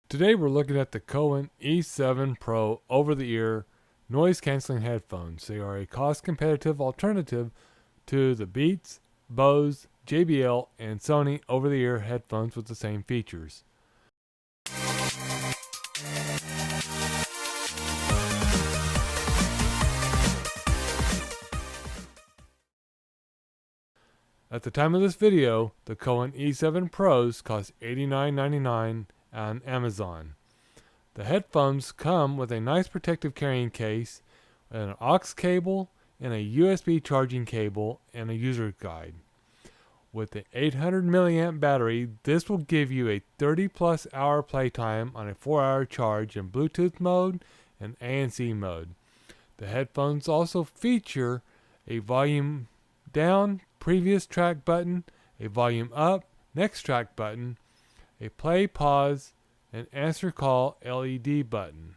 Today we're looking at the Cowin E7 Pro over-the-ear noise-canceling headphones. They are a cost-competitive alternative to the Beats, Bose, JBL, and Sony over-the-ear headphones with the same features. At the time of this video, the Cowin E7 Pros cost $89.99 on Amazon. The headphones come with a nice protective carrying case, an aux cable, and a USB charging cable, and a user guide. With the 800 milliamp battery, this will give you a 30+ hour playtime on a 4-hour charge in Bluetooth mode and ANC mode. The headphones also feature a volume down previous track button, a volume up next track button, a play pause, and answer call LED button.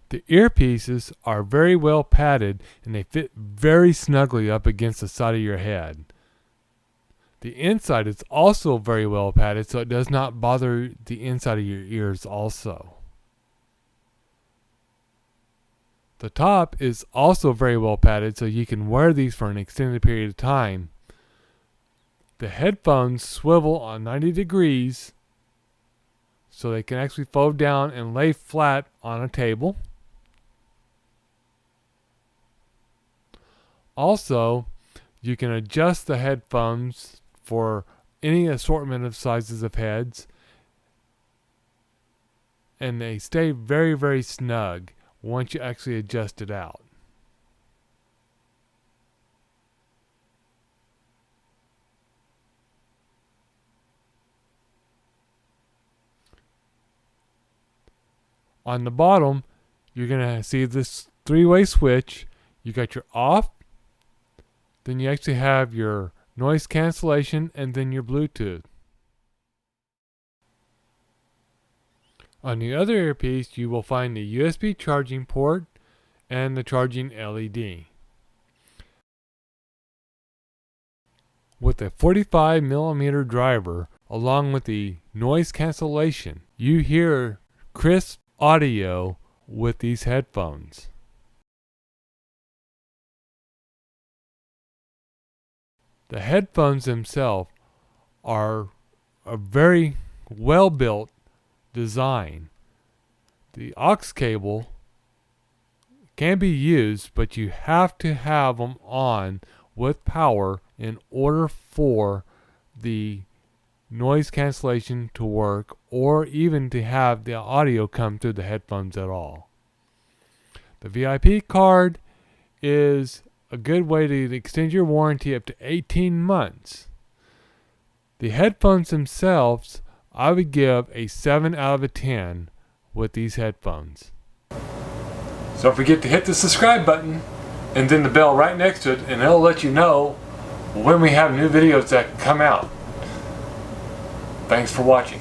The earpieces are very well padded and they fit very snugly up against the side of your head. The inside is also very well padded so it does not bother the inside of your ears also. The top is also very well padded so you can wear these for an extended period of time. The headphones swivel on 90 degrees so they can actually fold down and lay flat on a table. Also, you can adjust the headphones for any assortment of sizes of heads, and they stay very, very snug once you actually adjust it out. On the bottom, you're going to see this 3-way switch. You got your off, then you actually have your noise cancellation, and then your Bluetooth. On the other earpiece, you will find the USB charging port and the charging LED. With a 45mm driver, along with the noise cancellation, you hear crisp audio with these headphones. The headphones themselves are a very well-built design. The aux cable can be used, but you have to have them on with power in order for the noise cancellation to work, or even to have the audio come through the headphones at all. The VIP card is a good way to extend your warranty up to 18 months. The headphones themselves, I would give a 7 out of 10 with these headphones. So don't forget to hit the subscribe button and then the bell right next to it, and it'll let you know when we have new videos that come out. Thanks for watching.